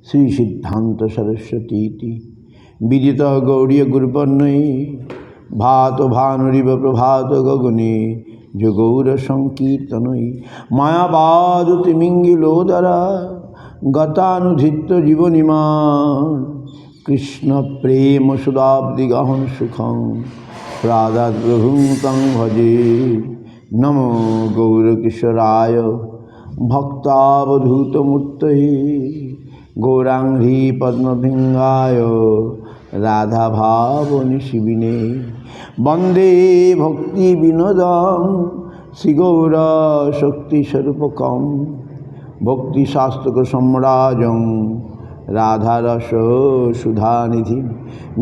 শ্রী সিদ্ধান্ত সরস্বতী বিদিত গৌরীয় গুরুবর্ণৈ ভাত ভানুরিব প্রভাত গগনে যোগৌর সংকীর্তনৈ মায়াবাদ তিমিঙ্গিলোদরা গতানুধিত্য জীবনিমান কৃষ্ণ প্রেম সুদাব্দি গহন সুখং রাধা প্রভুং তং ভজে নমো গৌরকিশোরায় ভক্তাবধূতমূর্তয়ে গৌরাঙ্ঘ্রি পদ্মভৃঙ্গায় রাধা ভাবনি শিবিনে বন্দে ভক্তি বিনোদম শ্রীগৌর শক্তিস্বরূপকম ভক্তিশাস্ত্রক সম্রাজং রাধারস সুধানিধি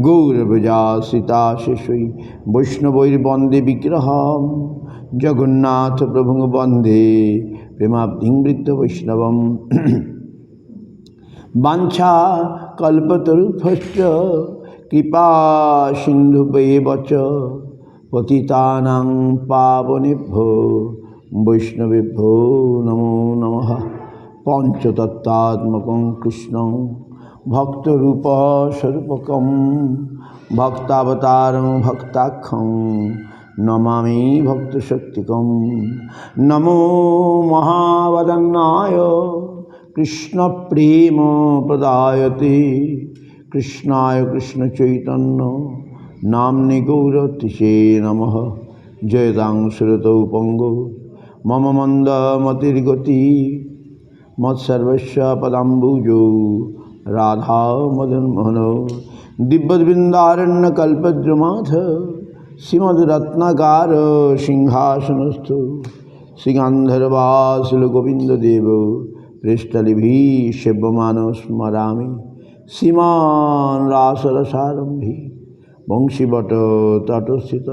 গৌরবজাসিতা শিশুই বৈষ্ণবৈর্বন্দে বিগ্রহম জগন্নাথ প্রভুং বন্দে প্রেমাব্ধিং বৃদ্ধ বৈষ্ণবম বাঞ্ছা কল্পতরুভ্যশ্চ কৃপা সিন্ধুভ্যেব চ পতিতানাং পাবনেভ্যো বৈষ্ণবেভ্যো নমো নমঃ পঞ্চতত্ত্বাত্মকং কৃষ্ণং ভক্তরূপ স্বরূপকম ভক্তাবতারং ভক্তাখ্যং নমামি ভক্তশক্তিকম নমো মহাবদন্নায় কৃষ্ণ প্রেম প্রদায়তে কৃষ্ণায় কৃষ্ণ চৈতন্য নাম্নে গৌরতিশে নমঃ জয়তাং শ্রুতৌ পঙ্গো মম মন্দ মতির্গতি মৎসর্বস্ব পদাম্বুজো রাধা মদন মোহন দিব্যবৃন্দারণ্য কল্পদ্রুমাথ শ্রীমদ্রত্নাগার সিংহাসনস্থ শ্রীগান্ধর্বাসুল গোবিন্দদেব পৃষ্ঠলিভি সেব্যমানো স্মরামি শ্রীমান রাসরসারম্ভি বংশীবট তটস্থিত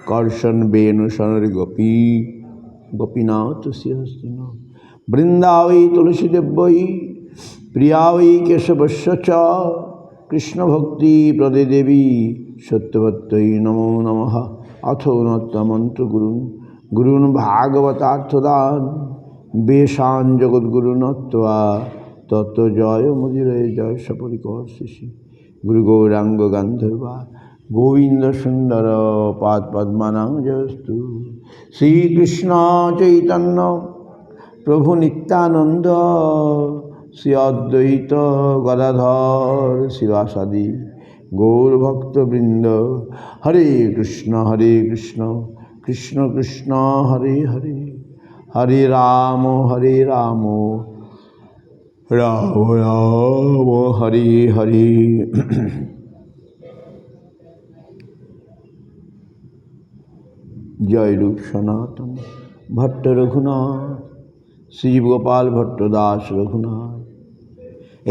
কর্ষণ বেণু সনর গোপী গোপীনাথ শ্রীহস্তিন বৃন্দাবৈ তুলসীদেব্যৈ প্রিয়াবৈ কেশবস্য চ কৃষ্ণভক্তি প্রদে দেবী সত্যবত্যৈ নমো নমঃ অথ নত্তমন্ত্র গুরুন ভাগবতার্থদান বেশান জগদ্গুরু নত্বা তত্ত্ব জয় মুদিরয় জয় সপরিকর শিশি গুরু গৌরাঙ্গ গান্ধর্বা গোবিন্দ সুন্দর পাদ পদ্মানাং জয়স্তু শ্রীকৃষ্ণ চৈতন্য প্রভু নিত্যানন্দ শ্রী অদ্বৈত গদাধর শিবাসাদি গৌরভক্তবৃন্দ হরে কৃষ্ণ কৃষ্ণ কৃষ্ণ হরে হরে হরে রাম রাম রাম হরে হরে। জয় রূপ সনাতন ভট্ট রঘুনাথ শ্রীগোপাল ভট্ট দাস রঘুনাথ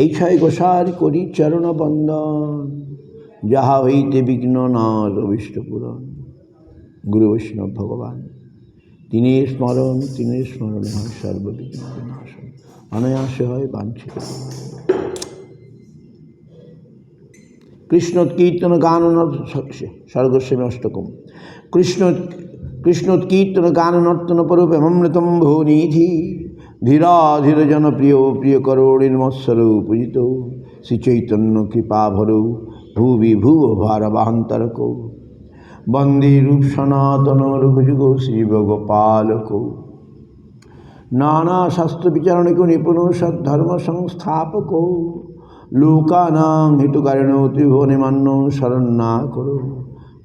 এই ছয় গোসার করি চরণ বন্দন যাহা হইতে বিঘ্ন নাশ অভীষ্ট পূরণ। গুরু বৈষ্ণব ভগবান তিনি স্মরণে হয় সর্ববিঘ্ন বিনাশন অনায়াসে হয় বাঞ্ছিত। কৃষ্ণোৎকীর্তন গান স্বর্গস্বামী অষ্টকম কৃষ্ণোৎকীর্তন গান নর্তন পরূপে অমৃতম ভুনিধি ধীরা ধীর জনপ্রিয় প্রিয় করোড়ির্মৎসর পূজিত শ্রীচৈতন্য কৃপা ভরৌ ভুবি ভুব ভারবান্তরক বন্দে রূপ সনাতন রঘুযুগ শ্রীভগোপালক নানা শাস্ত্র বিচারণিক নিপুণ সদ্ধর্ম সংস্থাপক লোকানাং হিতকারিণ ত্রিভুবনিমান্য শরণ্যা করো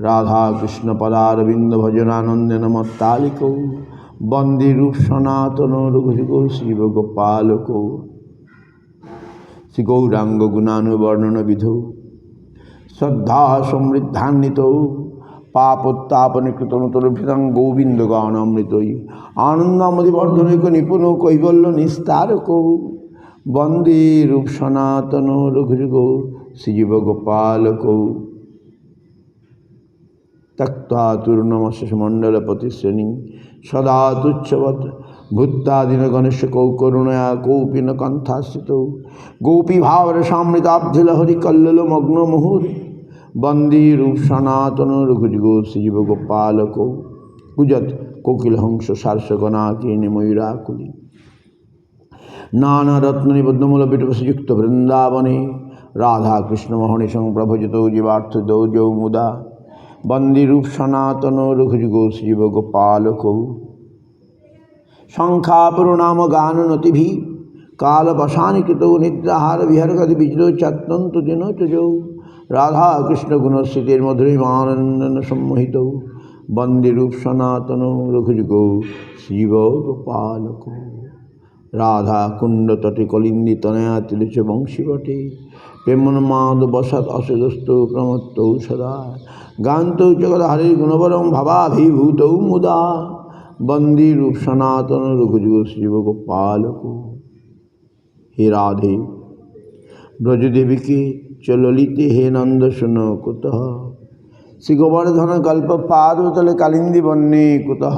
রাধা কৃষ্ণ পদারবিন্দ ভজনানন্দেন মত্তালিক বন্দে রূপ সনাতন রঘুযুগ শ্রীভগোপালক শ্রী গৌরাঙ্গ গুণানুবর্ণন বিধৌ শ্রদ্ধা সমৃদ্ধান্বিত পাপোত্তাপনিকৃত নতুলভিতাং গোবিন্দ গান অমৃতই আনন্দামদিবর্ধনৈক নিপুণ কৈবল্য নিস্তারক বন্দে রূপ সনাতন রঘুযুগ শ্রীজীবগোপালক তক্তা তূর্ণমস্য মণ্ডলপতিশ্রেণী সদা তুচ্ছবৎ ভূত্তাদিন গণেশ কৌকরুণয়া কৌপিন কণ্ঠাস্থিত গোপী ভাবরসামৃতাব্ধিলহরি কল্লোল মগ্ন মুহুর বন্দে রূপ সনাতন রঘুযুগ শ্রীজীবগোপালক কুজত কোকিল হংস সারসগণাকীর্ণি ময়ূরাকুলি नाना रत्न निबद्धमूल विटुपसयुक्त वृंदावने राधा कृष्ण मोहनि संप्रभजितो जीवार्थ दौजौ मुदा बंदी रूप सनातन रघुजुगो शिव गोपालको शंखापुरनाम गान नतिभि काल बसानि कृतो निद्राहार विहर गति विजरो चत्तंतु दिन तुजौ राधा कृष्ण गुणस्थितिर मधुरिमानंदन सम्मोहितो बंदी रूप सनातन रघुजुगो शिव गोपालको राधा कुंड तटे कलिंदी तनया तिलिच वंशीवटे प्रेमन्माद बसत असिदस्तु प्रमत्तौ सदा गान्तौ जगद हरि गुणवरं भवाभिभूतौ मुदा बंदी रूप सनातन रघुजुगो शिव गोपालको। हे राधे ब्रजदेवी के चललिते हे नंद सुनो कुतः श्री गोवर्धन कल्प पादतले कालिंदी वन्ने कुतः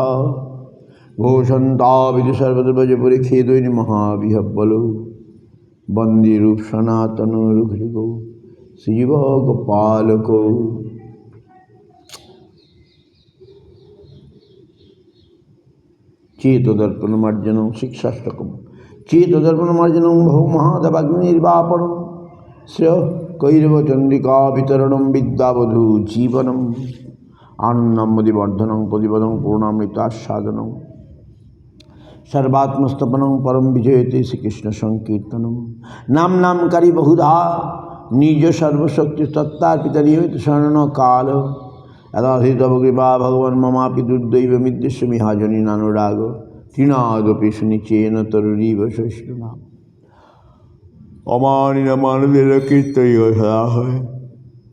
घोषंता विधि सर्वद्रव्यपुरी खेदोनि महाविहब्बलो बंदी रूप सनातन रघुजुगो शिव गोपालको। चेतोदर्पण मार्जनम शिक्षाष्टकम चेतोदर्पण मार्जनम भौ महादवाग्निर्वापणम श्रेय कैरव चंद्रिका वितरणम विद्यावधू जीवनम आनंदम मदिवर्धनम प्रतिपदम पूर्णामृतास्वादनम सर्वात्मस्तपनम परम विजयते श्री कृष्ण संकीर्तनम नाम नामकारी बहुधा निज सर्वशक्ति तत्तार्पितरियत शरण काल यदाधि तव कृपा भगवन् ममापि दुर्दैव मिद्यस्य मिहाजनी नानुराग तृणादपि सुनिचेन तरुरीव शैष्णुना अमानिन मानवेर कीर्तय सदा है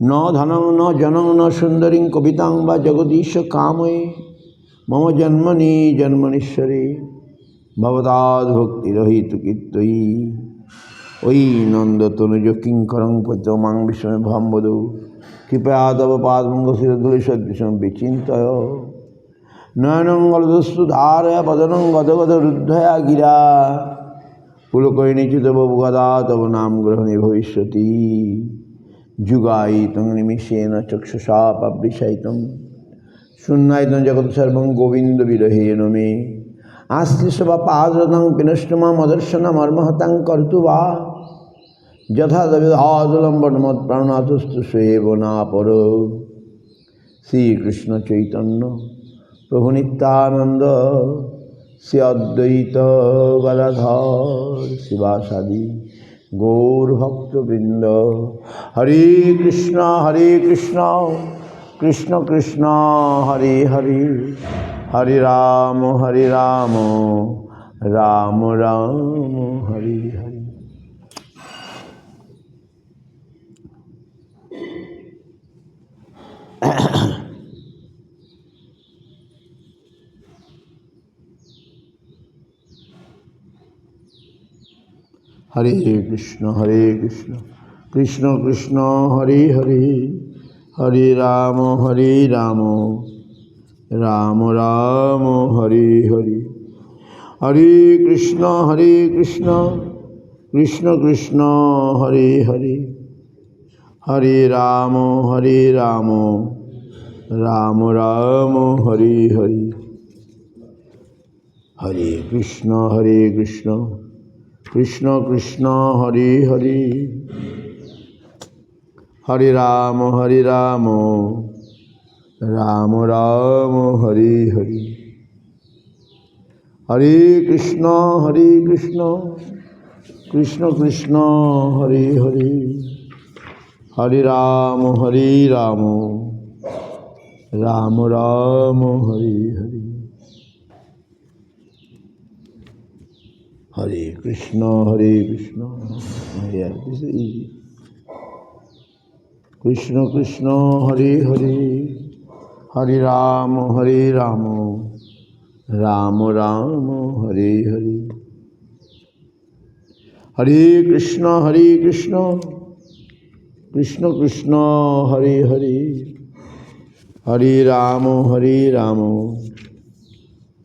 न धनं न जनं न सुंदरीं कवितां वा जगदीश कामये मम जन्मनि जन्मनीश्वरे भवताद् भक्तिरहितु कीर्तयि ओयि नन्दतनुज किङ्करं पद्मां विस्मयभां वदौ कृपया तव पादमङ्गशिरधूलिसदृशं विचिन्तय नयनं गलदस्तु धारय वदनं गदगदरुद्धया गिरा पुलकैनिचित बभुगदा तव नाम ग्रहणे भविष्यति जुगायितं निमिषेण चक्षुषा पब्लिशयितं शून्यायितं जगत् सर्वं गोविन्दविरहेण मे आश्लिष्टपादरतं पिनष्टमामदर्शनमर्महतं कर्तु वा यथा दविधादुलम्बनमत्प्राणनाथस्तु सेवनापर श्रीकृष्ण चैतन्य प्रभु नित्यानंद श्री अद्वैत गदाधर शिवासादि गौरभक्तवृंद हरे Krishna Krishna Krishna Hare Hare Hare Ram Ram Ram Hare Hare. Hare Krishna Krishna Krishna Hare Hare Hare Ram Ram Ram Hare Hare Hare Krishna Krishna Krishna Hare Hare Hare Ram Ram Ram Hare Hare Hare Krishna Krishna Krishna Hare Hare Hare Ram Ram Ram Hare Hare Hare Krishna Krishna Krishna Hare Hare Hare Ram Ram Ram Hare Hare Hare Krishna Hare this is easy Krishna Krishna Hare Hare Hare Ram Ram Ram Hare Hare Hare Krishna Krishna Krishna Hare Hare Hare Ram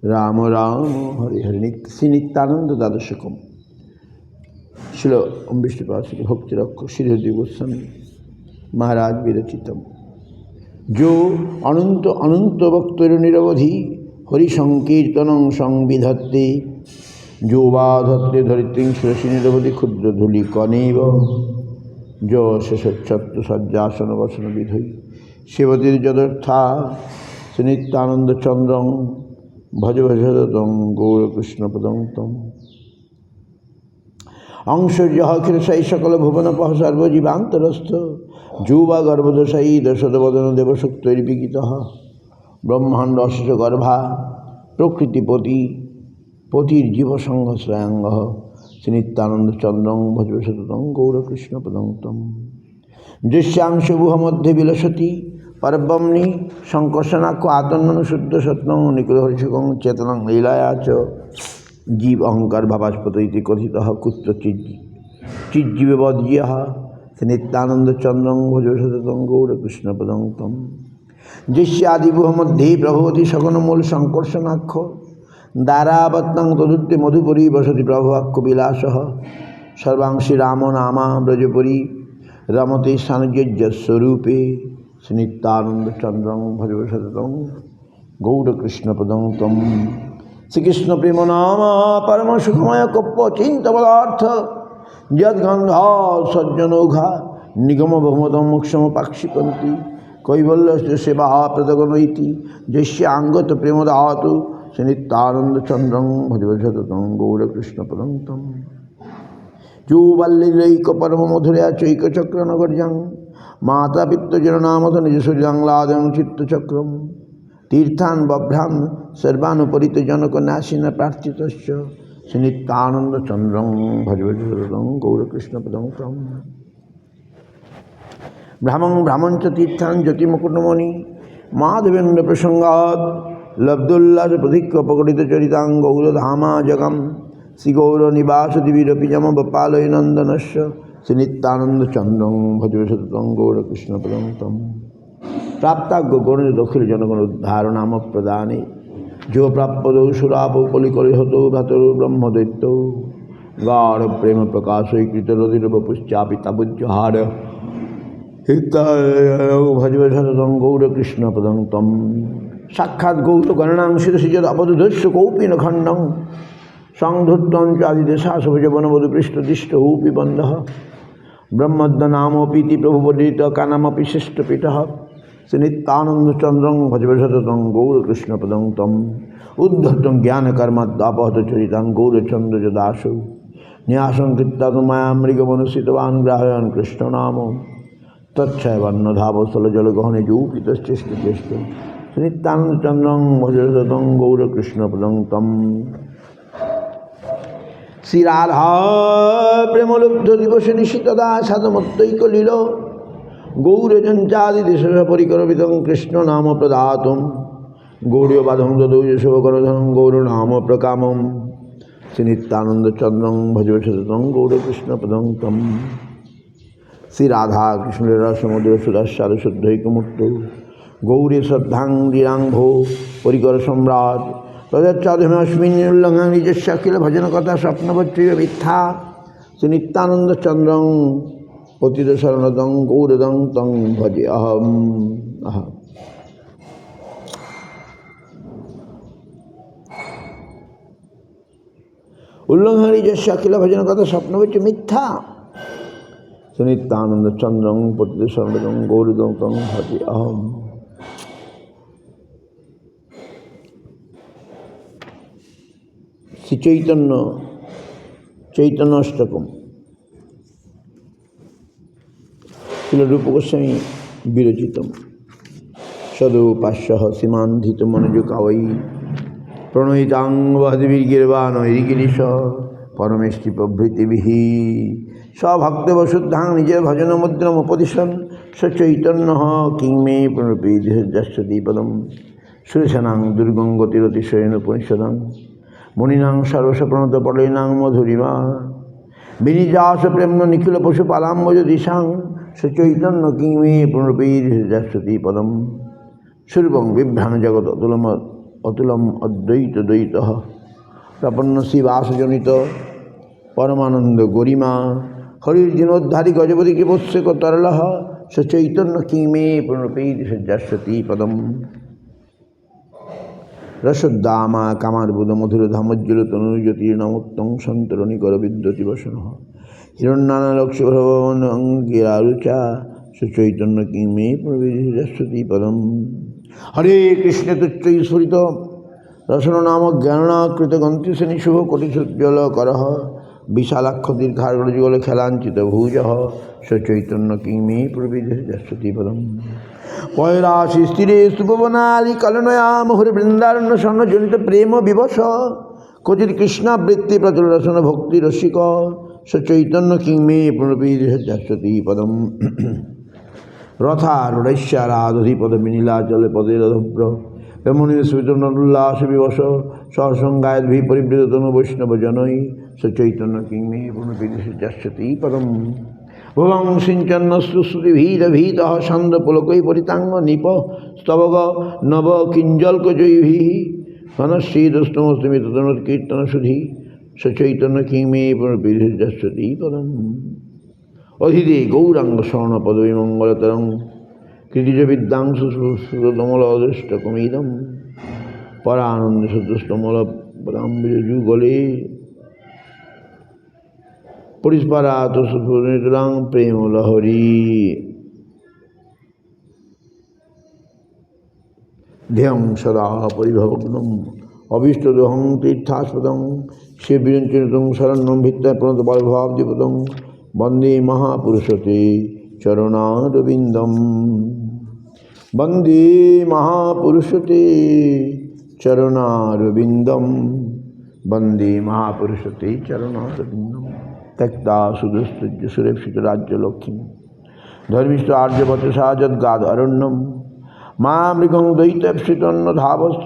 Ram Ram Hare Hare. Shri Nityananda द्वादशकम श्रील विष्णुपाद श्री भक्तिरक्ष श्रीहरि गोस्वामी महाराज विरचितम। जो अनंत अनंत भक्तर निरवधि हरि संकीर्तन संविधत्ते जो वा धत्ते धरित्रीं शिरसि निरवधि क्षुद्र धूलिकणैव जो शेषच्छत्तु सज्जासन वसन विधि शिवतिर्जदर्था श्रीनित्यानन्दचन्द्रं भज भजतं गौरकृष्णपदं तम् अंशुर्यः अखिलशै सकलभुवनपः सर्वजीवान्तरस्थ जुवा गर्भदशै दशदवदन देवशक्तैर्विगितः ब्रह्माण्ड अशेषगर्भा प्रकृतिपति पतिर्जीवसंघश्रयाङ्गः श्रीनित्यानन्दचन्द्रं भज सततं गौरकृष्णपदं तम् दृश्यांशुभुमध्ये विलसति परब्रह्मणि संकर्षणाख्य आतन्नं शुद्धसत्नं निकुलहर्षकं चेतनं लीलाया च जीव अहंकार भावास्पद इति कथितः कुत्रचित् चिज्जीववद्यः श्रीनित्यानन्दचन्द्रं भज सततं गौरकृष्णपदं तम् दृश्यादिभुमध्ये प्रभवति सगुणमूल संकर्षणाख्य दारावत्तं तदुत्ते मधुपुरी वसति प्रभवाक्ष विलासः सर्वांशि रामो नामा ब्रजपुरी रमते सानुज्यस्वरूपे श्रीनित्यानन्दचन्द्रं भज सततं गौरकृष्णपदं तम् श्रीकृष्ण प्रेम नाम परम सुखमय कप्प चिंतपदार्थ यद्गंधा सज्जनौघा निगम बहुमतम मोक्षम पाक्षिपन्ति कैवल्य सेवा प्रदगनैति जस्यांगत प्रेम दातु श्रीनित्यानन्दचन्द्रं भज सततं गौरकृष्णपदं तम् जुवल्लीलैक परम मधुरया चैकचक्रनगर्जं माता पितृजननामथ निजसूर्याङ्लादं चित्तचक्रं तीर्थान बभ्रान सर्वानुपरित जनक नाशिन प्रार्थितश्च श्रीनित्यानन्दचन्द्रं भज सततं गौरकृष्णपदं तम् भ्रामं भ्रामं च तीर्थान ज्योतिमुकुटमणि माधवेन्द्र प्रसंगात् लब्धोल्लास प्रधिक्यपकटितचरितां गौरधामा जगं श्रीगौरनिवासदिविरपि जम बपालय नन्दनस्य श्रीनित्यानन्दचन्द्रं भज सततं गौरकृष्णपदं तम् प्राप्ताग्य गौर दखिल जनगण उद्धार नाम प्रदाने जो प्राप्तो सुरापो कलिकलिहतो भतरो ब्रह्मदैत्यो गाढ़ प्रेम प्रकाशकृत रुधिरवपुश्चापि तबुज्जहार भज सततं गौरकृष्णपदं तम् साक्षात् गौरगणां शिरसि यदवदुधस्य कौपि न खण्डं संधुत्वं चादिदेशासभुजवनवधुपृष्ठदिष्टोऽपि बन्धः ब्रह्मद्नामोऽपीति प्रभुवदितकानामपि शिष्टपीठः श्रीनित्यानन्दचन्द्रं भज सततं गौरकृष्णपदं तम् उद्धतं ज्ञानकर्मदापहतचरितां गौरचन्द्रजदासु न्यासं कृत्वा तु माया मृगमनुसृतवान् ग्राहयान् कृष्णनाम तच्छैवन्नधावस्थलजलगहने जूपितश्चेष्टचेष्ट श्रीनित्यानन्दचन्द्रं भज सततं गौरकृष्णपदं तम् श्रीराधा प्रेमलुब्ध दिवस निशितदा साधमत्तैकलील गौरजंचादिदेशपरिकरवितं कृष्ण नाम प्रदातुं गौरीयबाधं ददौ यशोकरधनं गौरनाम प्रकामं श्रीनित्यानन्दचन्द्रं भज सततं गौरकृष्णपदं तम् श्रीराधा कृष्णलीलासमुद्र सुधास्यादुशुद्धैकमूर्तौ गौरी श्रद्धाङ्गिराङ्भो परिकर सम्राट तदच्चादस्मिन् उल्लङ्घनं निजस्य अखिल भजन कथा स्वप्नवच्चैव मिथ्या श्रीनित्यानन्दचन्द्रं पतितशरणदं गौरदं तं भजे अहम् उल्लङ्घनं निजस्य अखिल भजन कथा स्वप्नवच्च मिथ्या श्रीनित्यानन्दचन्द्रं पतितशरणदं गौरदं तं भजे अहम्। श्री चैतन्य अष्टकम श्रील रूप गोस्वामी विरचितम सदोपास्यः सीमान्धितमनुजकावै प्रणयिताङ्गवहद्भिर्गिर्वाणैर्गिरीश परमेष्टि प्रभृतिभिः स्वभक्तवशुद्धां निज भजनमुद्रमुपदिशन् सचैतन्यः किं मे प्रणपीदिहृदयस्यति पदं सुरसनां दुर्गं गतिरतिशयेन पुंसदं मुनीनां सर्वसप्रणतपलेनां मधुरिमा विनिजास प्रेम्न निखिल पशुपालाम्बज दिशां सचैतन्य किं मे प्रणपीदिहृदयस्यति पदं सर्वं बिभ्राण जगत् अतुलम अद्वैत द्वैतः प्रपन्न शिवासजनित परमानंद गरिमा हरिर्दिनोद्धारी गजपति कृपोत्सक तरलः सचैतन्य किं मे प्रणपीदिहृदयस्यति पदम्। রসোদ্দামা কামারবুধ মধুর ধামজ্জল তনুজ্যোতির্নমোত্তং সন্তরণিকর বিদ্যতি বসন হিরণ্যানা লক্ষ্মীভ্রবণ অঙ্গিরারুচা সুচৈতন্য কিমে প্রবিধি পদম। হরে কৃষ্ণ তুচ্ছ স্ফুরিত রসন নামক জ্ঞাননাকৃত গন্তিসেনী শুভ কোটিসুজ্জ্বল করহ বিশালাক্ষ দীর্ঘার্গযুগল খেলাঞ্চিত ভুজ সচৈতন্য কিমে প্রবিধি পদম। পয়রাশি স্থিরে সুপবনালি কলনয়া মুহুর বৃন্দারণ্য স্বর্ণজনিত প্রেম বিবশ ক্বচিৎ কৃষ্ণাবৃত্তি প্রচুর রসন ভক্তি রসিক সচৈতন্য কিমে প্রবিধি পদম। রথারূঢ়ৈশ্যারাধধিপদ বিনীলাচলে পদে রধব্র ব্রহ্মণীর স্মৃতনুল্লাস বিবশ সহসঙ্গায়দ্ভি পরিবৃত তনু বৈষ্ণব জনৈ সচৈতন্য কিমে প্রবিধি পদম। ভুবং সিঞ্চন্নশ্রুশ্রুতিভীতভীত ছন্দপুলকৈ পরিতাঙ্গ নিপ স্তবগ নব কিঞ্জল্কজৈভি ঘনশ্রীদস্তমস্তিমিত তনুৎকীর্তন সুধি সচৈতন্য কিমে প্রবিধি পদম। অধিদে গৌরাঙ্গ স্বর্ণ পদবী মঙ্গলতরং কৃতিজ বিদ্যাংশু সুতমল অদৃষ্টকমিদম পরানন্দ সদুষ্টমল পদাম্বুজুগলে পরিস্পারাত সুনিতরাং প্রেম লহরী। ধ্যেয়ং সদা পরিভবগ্নম অভীষ্টদোহং তীর্থাস্পদং শিববিরঞ্চনিতং শরণ্যং ভিত্তা প্রণত বলভাবদীপদং বন্দে মহাপুরুষতে চরণারবিন্দম। বন্দে মহাপুরুষতে চরণারবিন্দম। বন্দে মহাপুরুষতে চরণারবিন্দম। त्यক্তা সুদুস্তুজ্য সুরেপ্সিত রাজ্যলক্ষ্মী ধর্মিষ্ঠ আর্যবচসা যদ্গাদ অরণ্যম মা মৃগং দৈত্যপ্সিতন্ন ধাবস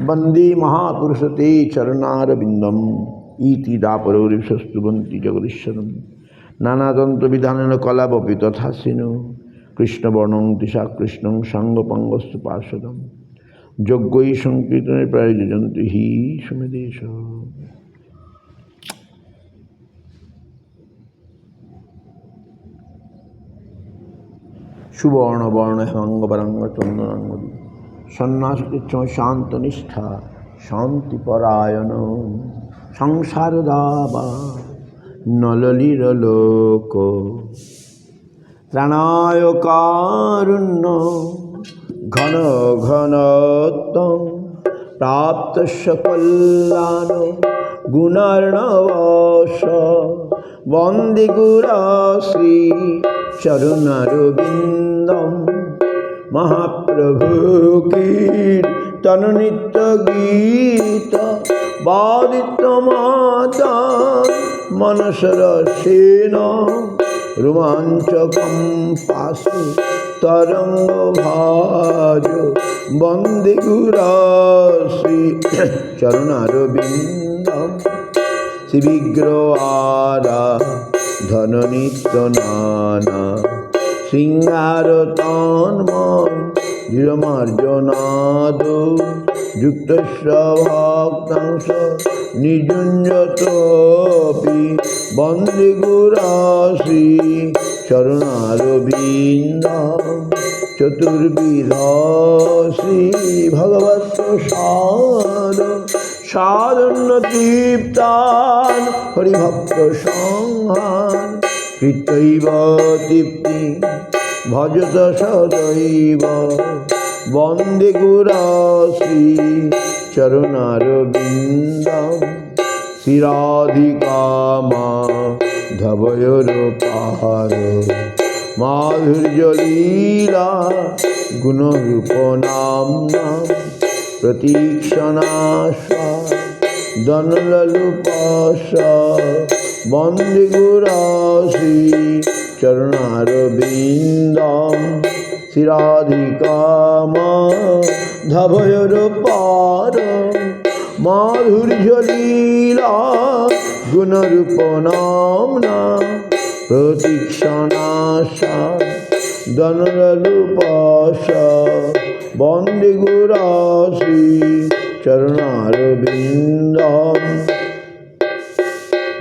বন্দে মহাপুরুষতে চরণারবিন্দম। ইতি দাপরৌরিশস্তুবন্তি জগদীশ্বরম নানাতন্ত্রবিধানেন কলাবপি তথাসিনো কৃষ্ণবর্ণং দিশা কৃষ্ণং সাঙ্গপাঙ্গস্তু পার্শ্বদম যজ্ঞৈ সংকীর্তনে প্রায়োজন্তি হি সুমেদেশ। সুবর্ণ বর্ণ হেমাঙ্গবরাঙ্গ চন্দনাঙ্গদি সন্ন্যাসকৃচ্ছ শান্তনিষ্ঠা শান্তিপরায়ণ সংসার দাবা নললির লোক ত্রাণায় কারুণ্য ঘন ঘনত্বং প্রাপ্তস্য কল্যাণ গুণার্ণবশ বন্দে গুরশ্রী চরণারবিন্দম। মহাপ্রভু কীর্তন নিত্য গীত বাদিত্য মাতা মনসরসেন রোমাঞ্চকম পাশু তরঙ্গ ভাজ বন্দে গুরশ্রী চরণারবিন্দম। শ্রীবিগ্রহ ধন নিত্য নানা শৃঙ্গার তন্ময় দৃঢ়মার্জনাদ যুক্তস্য ভক্তাংশ নিযুঞ্জতপি বন্দে গুরশ্রী চরণারবিন্দম। চতুর্বিধ শ্রী ভগবৎ প্রসাদ সাধন্য তৃপ্তান হরিভক্ত সংহান কৃত্যৈব তৃপ্তি ভজত সদৈব বন্দে গুরশ্রী চরণারবিন্দম। শ্রীরাধিকা মাধবয়োর পাহার মাধুর্যলীলা গুণরূপ নাম্না প্রতীক্ষণাশা দনললুপাশ বন্দে গুরশ্রী চরণারবিন্দম। শ্রীরাধিকা মাধবয়োর পার মাধুর্যলীলা গুণরূপ নাম্না প্রতীক্ষণাশা দনললুপাশ বন্দে গুরশ্রী চরণারবিন্দম।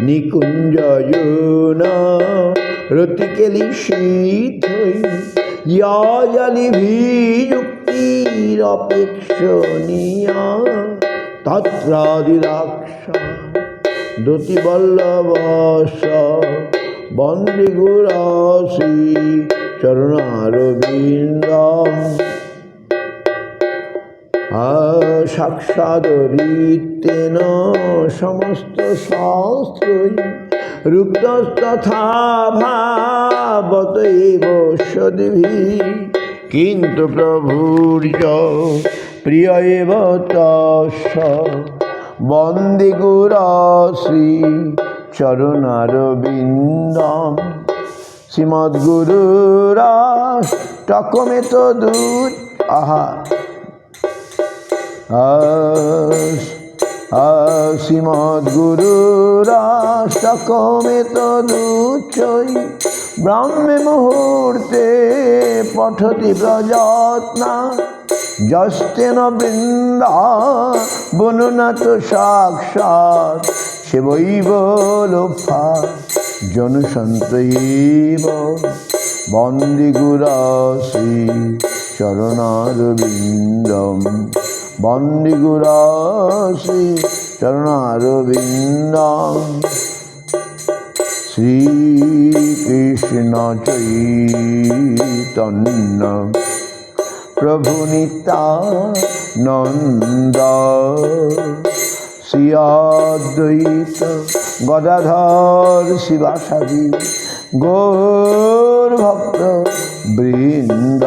নিকুঞ্জয়ুনা রতিকেলি শীতৈ यजलिभियुक्तिरपेक्षणीया तत्रादिदाक्षा द्युतिवल्लभस्य वन्दे गुराश्री चरणारविन्दम् साक्षादरितेन समस्तशास्त्रै रुक्तस्तथा भावत एव सद्भिः किन्तु प्रभुर्य प्रिय एव तस्य वन्दे गुराश्री चरणारविन्दम् श्रीमद्गुरुराष्टकमेतदूत श्रीमद्गुरुराष्टकमेतदुच्चै ब्राह्मे मुहूर्ते पठति प्रयत्ना यस्तेन बृन्दावननाथ साक्षात् शिवैव लोफा जनसन्तैव वन्दे गुराश्री चरणारविन्दम् वन्दे गुराश्री चरणारविन्दम् श्रीकृष्ण चैतन्य प्रभु नित्यानन्द श्री अद्वैत गदाधर शिवासादि गौर भक्त वृंद।